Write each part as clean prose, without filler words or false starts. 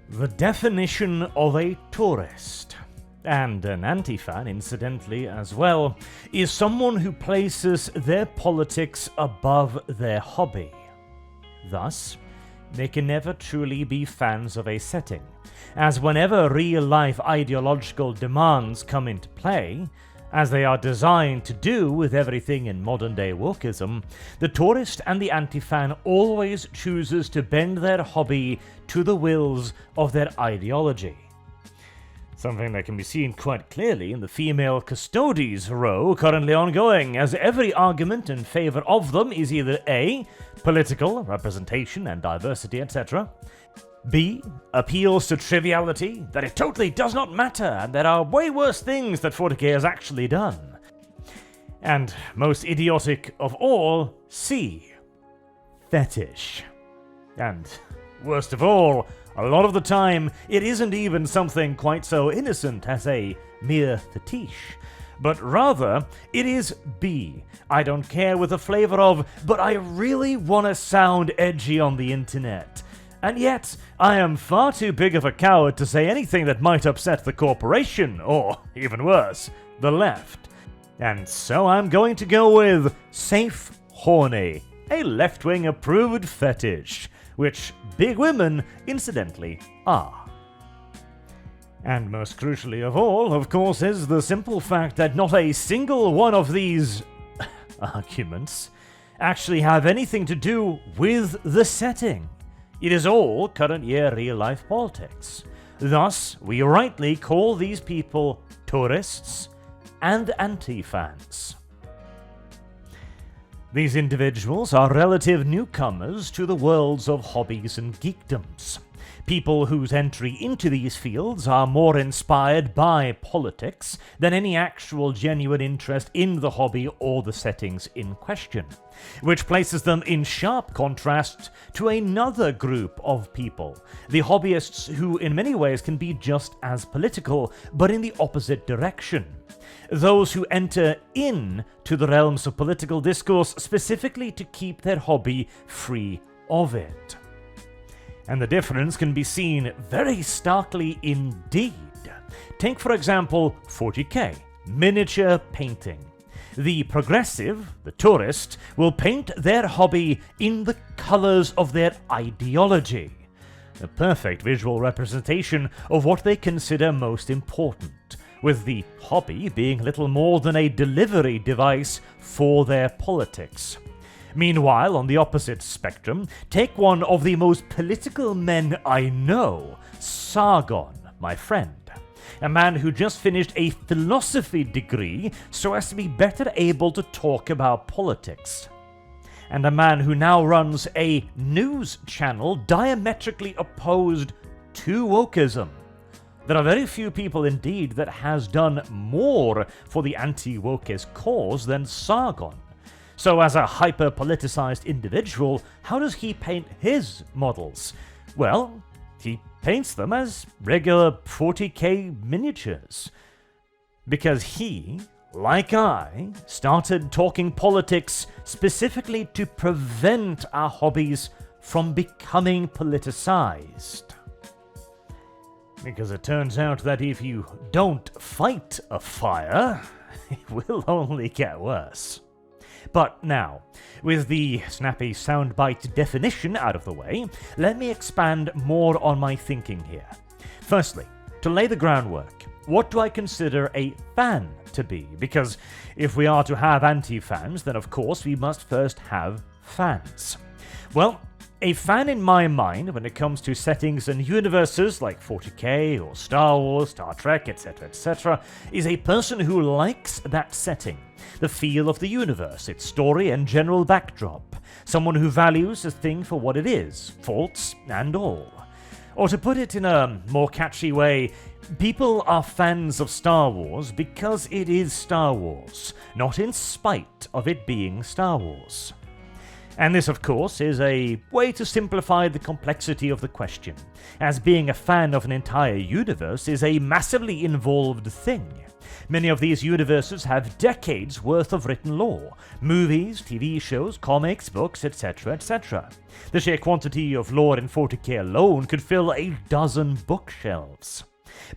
The definition of a tourist, and an anti-fan incidentally as well, is someone who places their politics above their hobby. Thus, they can never truly be fans of a setting, as whenever real-life ideological demands come into play, as they are designed to do with everything in modern-day wokeism, the tourist and the anti-fan always chooses to bend their hobby to the wills of their ideology. Something that can be seen quite clearly in the female custodies row currently ongoing, as every argument in favour of them is either A, political, representation and diversity, etc., B, appeals to triviality, that it totally does not matter and there are way worse things that 40k has actually done, and most idiotic of all, C, fetish. And worst of all, a lot of the time, it isn't even something quite so innocent as a mere fetish, but rather, it is B. I don't care with the flavour of, but I really want to sound edgy on the internet. And yet, I am far too big of a coward to say anything that might upset the corporation, or, even worse, the left. And so I'm going to go with safe horny, a left-wing approved fetish, which big women, incidentally, are. And most crucially of all, of course, is the simple fact that not a single one of these arguments actually have anything to do with the setting. It is all current year real-life politics. Thus, we rightly call these people tourists and anti-fans. These individuals are relative newcomers to the worlds of hobbies and geekdoms. People whose entry into these fields are more inspired by politics than any actual genuine interest in the hobby or the settings in question, which places them in sharp contrast to another group of people, the hobbyists, who in many ways can be just as political, but in the opposite direction. Those who enter in to the realms of political discourse specifically to keep their hobby free of it. And the difference can be seen very starkly indeed. Take, for example, 40k, miniature painting. The progressive, the tourist, will paint their hobby in the colours of their ideology. A perfect visual representation of what they consider most important, with the hobby being little more than a delivery device for their politics. Meanwhile, on the opposite spectrum, take one of the most political men I know, Sargon, my friend. A man who just finished a philosophy degree so as to be better able to talk about politics. And a man who now runs a news channel diametrically opposed to wokeism. There are very few people indeed that has done more for the anti-wokeist cause than Sargon. So as a hyper-politicized individual, how does he paint his models? Well, he paints them as regular 40k miniatures. Because he, like I, started talking politics specifically to prevent our hobbies from becoming politicized. Because it turns out that if you don't fight a fire, it will only get worse. But now, with the snappy soundbite definition out of the way, let me expand more on my thinking here. Firstly, to lay the groundwork, what do I consider a fan to be? Because if we are to have anti-fans, then of course we must first have fans. Well, a fan in my mind, when it comes to settings and universes like 40k or Star Wars, Star Trek, etc., is a person who likes that setting, the feel of the universe, its story and general backdrop, someone who values a thing for what it is, faults and all. Or to put it in a more catchy way, people are fans of Star Wars because it is Star Wars, not in spite of it being Star Wars. And this, of course, is a way to simplify the complexity of the question, as being a fan of an entire universe is a massively involved thing. Many of these universes have decades worth of written lore, movies, TV shows, comics, books, etc., etc. The sheer quantity of lore in 40k alone could fill a dozen bookshelves.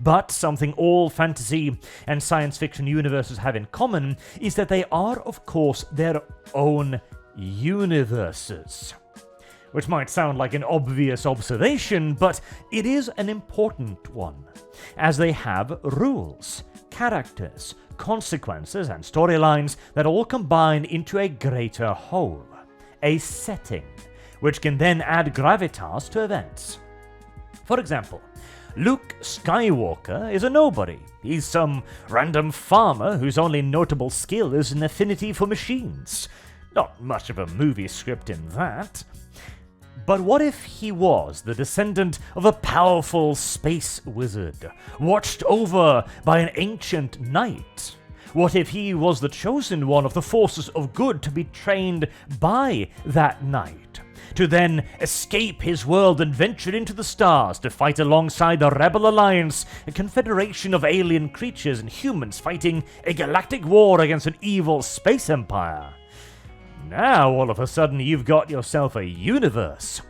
But something all fantasy and science fiction universes have in common is that they are, of course, their own universes. Which might sound like an obvious observation, but it is an important one, as they have rules, characters, consequences, and storylines that all combine into a greater whole, a setting, which can then add gravitas to events. For example, Luke Skywalker is a nobody. He's some random farmer whose only notable skill is an affinity for machines. Not much of a movie script in that. But what if he was the descendant of a powerful space wizard, watched over by an ancient knight? What if he was the chosen one of the forces of good to be trained by that knight, to then escape his world and venture into the stars to fight alongside the Rebel Alliance, a confederation of alien creatures and humans fighting a galactic war against an evil space empire? Now, all of a sudden, you've got yourself a universe.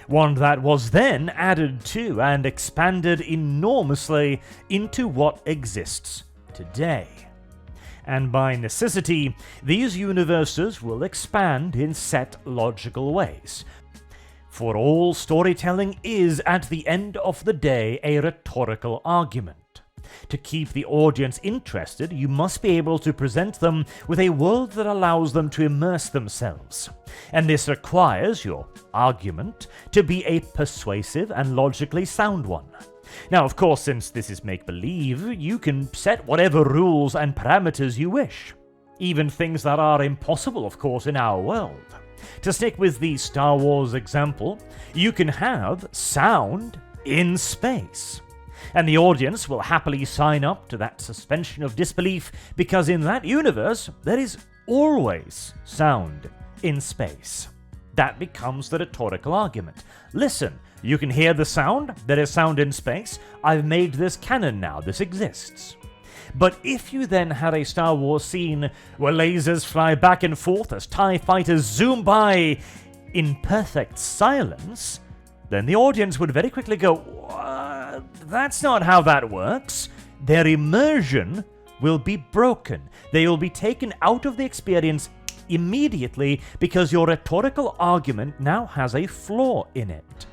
One that was then added to and expanded enormously into what exists today. And by necessity, these universes will expand in set logical ways. For all storytelling is, at the end of the day, a rhetorical argument. To keep the audience interested, you must be able to present them with a world that allows them to immerse themselves. And this requires your argument to be a persuasive and logically sound one. Now, of course, since this is make-believe, you can set whatever rules and parameters you wish. Even things that are impossible, of course, in our world. To stick with the Star Wars example, you can have sound in space. And the audience will happily sign up to that suspension of disbelief because in that universe, there is always sound in space. That becomes the rhetorical argument. Listen, you can hear the sound, there is sound in space, I've made this canon now, this exists. But if you then had a Star Wars scene where lasers fly back and forth as TIE fighters zoom by in perfect silence, then the audience would very quickly go, that's not how that works. Their immersion will be broken. They will be taken out of the experience immediately because your rhetorical argument now has a flaw in it.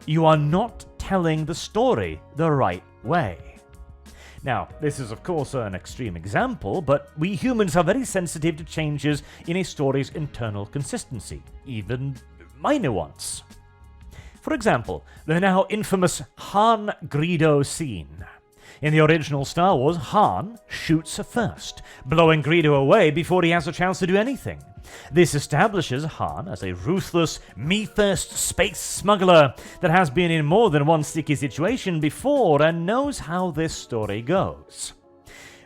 You are not telling the story the right way. Now, this is of course an extreme example, but we humans are very sensitive to changes in a story's internal consistency, even minor ones. For example, the now infamous Han Greedo scene. In the original Star Wars, Han shoots first, blowing Greedo away before he has a chance to do anything. This establishes Han as a ruthless, me-first space smuggler that has been in more than one sticky situation before and knows how this story goes.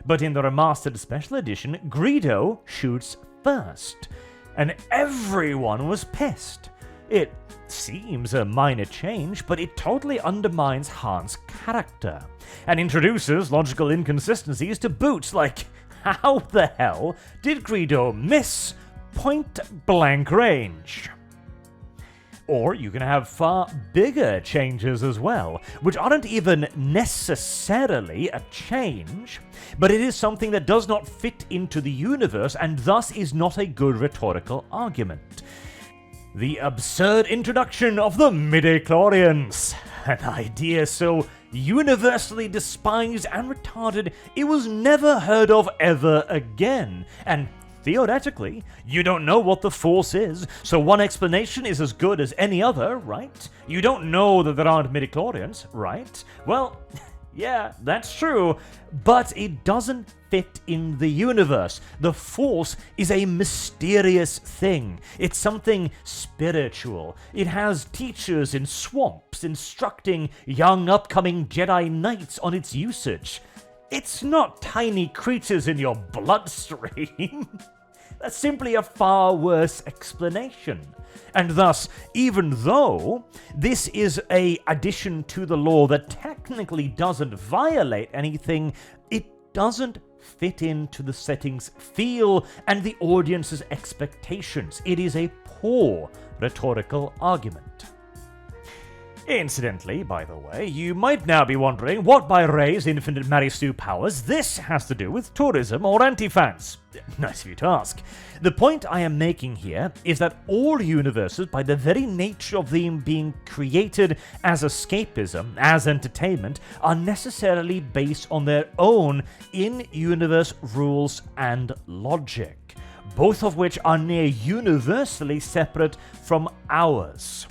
But in the remastered special edition, Greedo shoots first, and everyone was pissed. It seems a minor change, but it totally undermines Han's character, and introduces logical inconsistencies to boot, like, how the hell did Greedo miss point-blank range? Or you can have far bigger changes as well, which aren't even necessarily a change, but it is something that does not fit into the universe and thus is not a good rhetorical argument. The absurd introduction of the midichlorians, an idea so universally despised and retarded it was never heard of ever again, and theoretically, you don't know what the Force is, so one explanation is as good as any other, right? You don't know that there aren't midichlorians, right? Well, yeah, that's true, but it doesn't fit in the universe. The Force is a mysterious thing. It's something spiritual. It has teachers in swamps instructing young upcoming Jedi Knights on its usage. It's not tiny creatures in your bloodstream. That's simply a far worse explanation. And thus, even though this is an addition to the law that technically doesn't violate anything, it doesn't fit into the setting's feel and the audience's expectations. It is a poor rhetorical argument. Incidentally, by the way, you might now be wondering what by Ray's infinite Mary Sue powers this has to do with tourism or anti-fans. Nice of you to ask. The point I am making here is that all universes, by the very nature of them being created as escapism, as entertainment, are necessarily based on their own in-universe rules and logic, both of which are near universally separate from ours.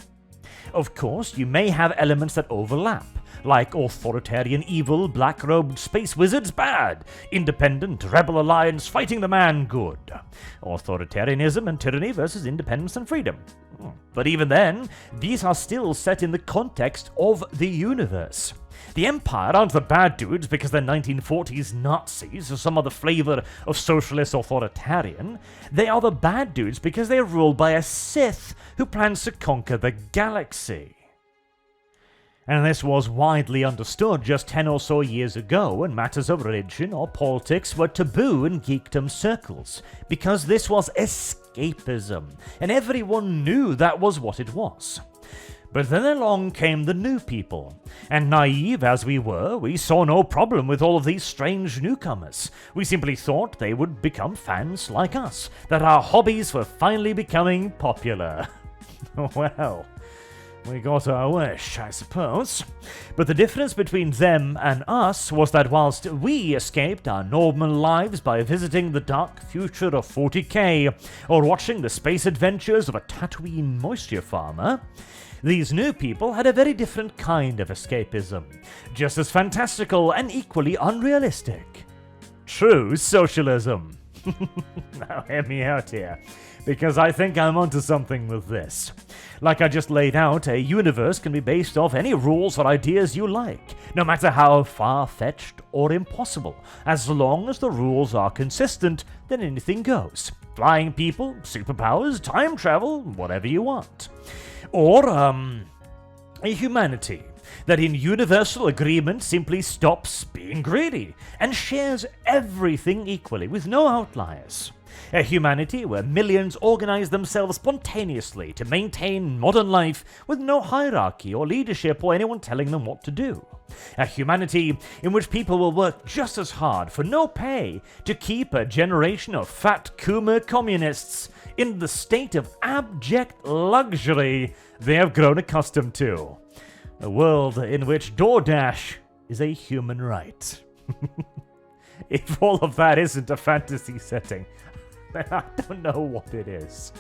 Of course, you may have elements that overlap, like authoritarian evil, black-robed space wizards bad, independent rebel alliance fighting the man good, authoritarianism and tyranny versus independence and freedom. But even then, these are still set in the context of the universe. The Empire aren't the bad dudes because they're 1940s Nazis or some other flavor of socialist authoritarian. They are the bad dudes because they are ruled by a Sith who plans to conquer the galaxy. And this was widely understood just 10 or so years ago when matters of religion or politics were taboo in geekdom circles, because this was escapism, and everyone knew that was what it was. But then along came the new people, and naive as we were, we saw no problem with all of these strange newcomers. We simply thought they would become fans like us, that our hobbies were finally becoming popular. Well, we got our wish, I suppose. But the difference between them and us was that whilst we escaped our normal lives by visiting the dark future of 40K, or watching the space adventures of a Tatooine moisture farmer, these new people had a very different kind of escapism, just as fantastical and equally unrealistic. True socialism. Now hear me out here, because I think I'm onto something with this. Like I just laid out, a universe can be based off any rules or ideas you like, no matter how far-fetched or impossible. As long as the rules are consistent, then anything goes. Flying people, superpowers, time travel, whatever you want. Or, a humanity that in universal agreement simply stops being greedy and shares everything equally with no outliers. A humanity where millions organize themselves spontaneously to maintain modern life with no hierarchy or leadership or anyone telling them what to do. A humanity in which people will work just as hard for no pay to keep a generation of fat Coomer communists in the state of abject luxury they have grown accustomed to. A world in which DoorDash is a human right. If all of that isn't a fantasy setting, then I don't know what it is.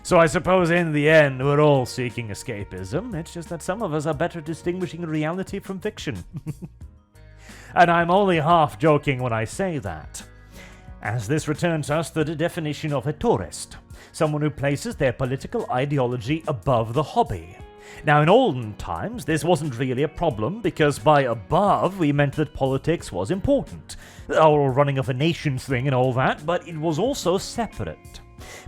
So I suppose in the end we're all seeking escapism, it's just that some of us are better at distinguishing reality from fiction. And I'm only half joking when I say that, as this returns us to the definition of a tourist, someone who places their political ideology above the hobby. Now, in olden times, this wasn't really a problem, because by above we meant that politics was important, or running of a nation's thing and all that, but it was also separate.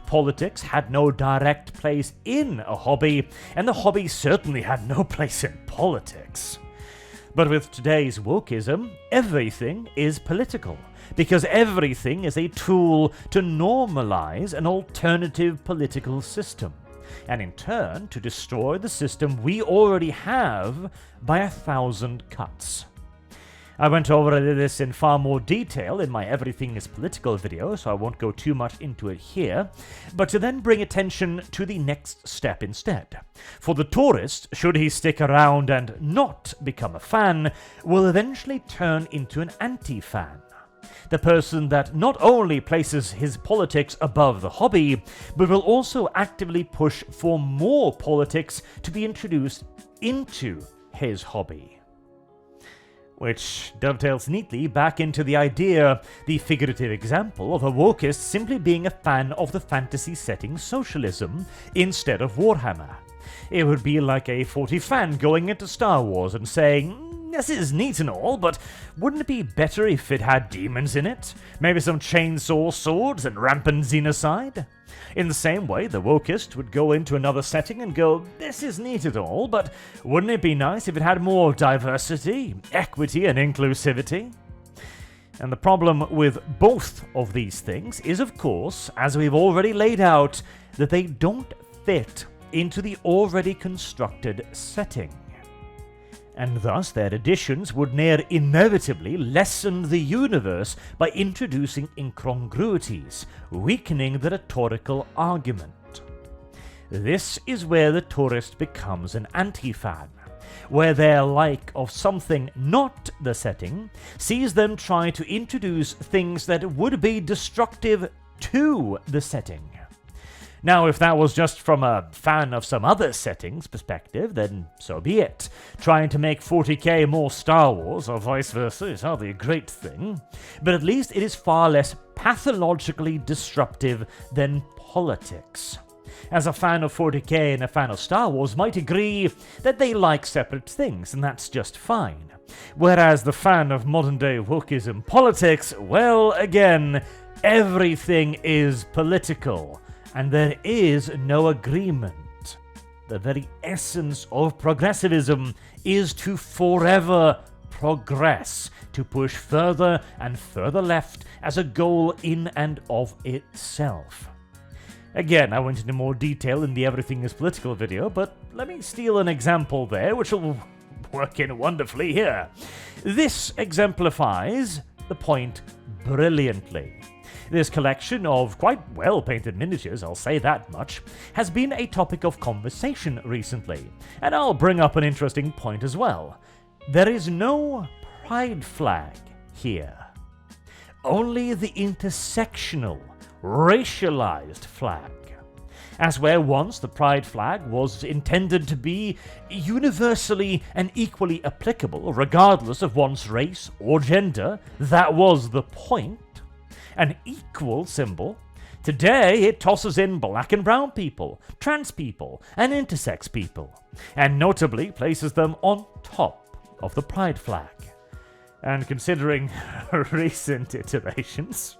Politics had no direct place in a hobby, and the hobby certainly had no place in politics. But with today's wokeism, everything is political, because everything is a tool to normalize an alternative political system, and in turn to destroy the system we already have by 1,000 cuts. I went over this in far more detail in my Everything is Political video, so I won't go too much into it here, but to then bring attention to the next step instead. For the tourist, should he stick around and not become a fan, will eventually turn into an anti-fan. The person that not only places his politics above the hobby, but will also actively push for more politics to be introduced into his hobby. Which dovetails neatly back into the idea, the figurative example of a wokist simply being a fan of the fantasy setting socialism instead of Warhammer. It would be like a 40 fan going into Star Wars and saying, this is neat and all, but wouldn't it be better if it had demons in it? Maybe some chainsaw swords and rampant xenocide? In the same way, the wokist would go into another setting and go, this is neat and all, but wouldn't it be nice if it had more diversity, equity, and inclusivity? And the problem with both of these things is, of course, as we've already laid out, that they don't fit into the already constructed setting. And thus their additions would near inevitably lessen the universe by introducing incongruities, weakening the rhetorical argument. This is where the tourist becomes an anti-fan, where their like of something not the setting sees them try to introduce things that would be destructive to the setting. Now, if that was just from a fan of some other setting's perspective, then so be it. Trying to make 40k more Star Wars, or vice versa, is hardly a great thing. But at least it is far less pathologically disruptive than politics. As a fan of 40k and a fan of Star Wars might agree that they like separate things, and that's just fine. Whereas the fan of modern-day wokeism politics, well, again, everything is political. And there is no agreement. The very essence of progressivism is to forever progress, to push further and further left as a goal in and of itself. Again, I went into more detail in the Everything is Political video, but let me steal an example there, which will work in wonderfully here. This exemplifies the point brilliantly. This collection of quite well-painted miniatures, I'll say that much, has been a topic of conversation recently, and I'll bring up an interesting point as well. There is no pride flag here. Only the intersectional, racialized flag. As where once the pride flag was intended to be universally and equally applicable regardless of one's race or gender, that was the point. An equal symbol. Today it tosses in black and brown people, trans people, and intersex people, and notably places them on top of the pride flag. And considering recent iterations,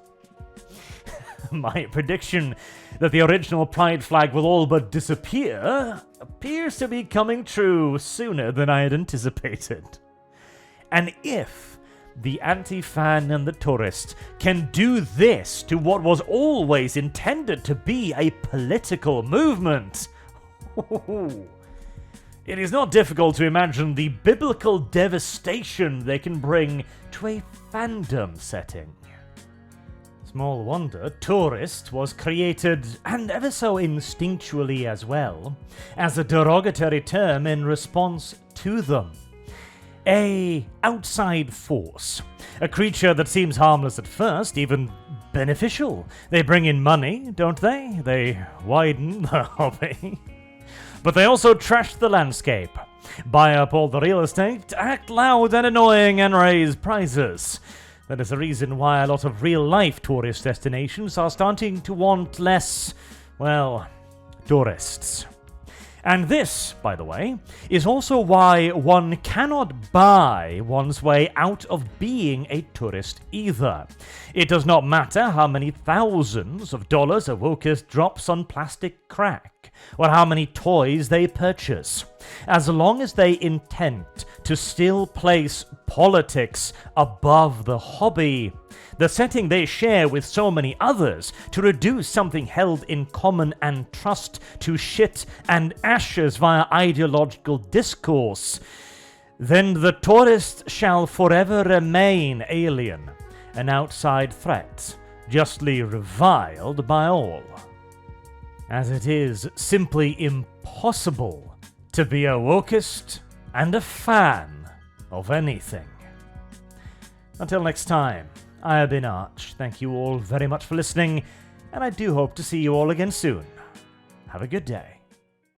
my prediction that the original pride flag will all but disappear appears to be coming true sooner than I had anticipated. And if the anti-fan and the tourist can do this to what was always intended to be a political movement, it is not difficult to imagine the biblical devastation they can bring to a fandom setting. Small wonder tourist was created, and ever so instinctually as well, as a derogatory term in response to them. A outside force. A creature that seems harmless at first, even beneficial. They bring in money, don't they? They widen the hobby. But they also trash the landscape. Buy up all the real estate, act loud and annoying, and raise prices. That is the reason why a lot of real-life tourist destinations are starting to want less, well, tourists. And this, by the way, is also why one cannot buy one's way out of being a tourist either. It does not matter how many thousands of dollars a wokist drops on plastic crack, or how many toys they purchase, as long as they intend to still place politics above the hobby, the setting they share with so many others, to reduce something held in common and trust to shit and ashes via ideological discourse, then the tourist shall forever remain alien, an outside threat, justly reviled by all. As it is simply impossible to be a wokist and a fan of anything. Until next time, I have been Arch. Thank you all very much for listening, and I do hope to see you all again soon. Have a good day.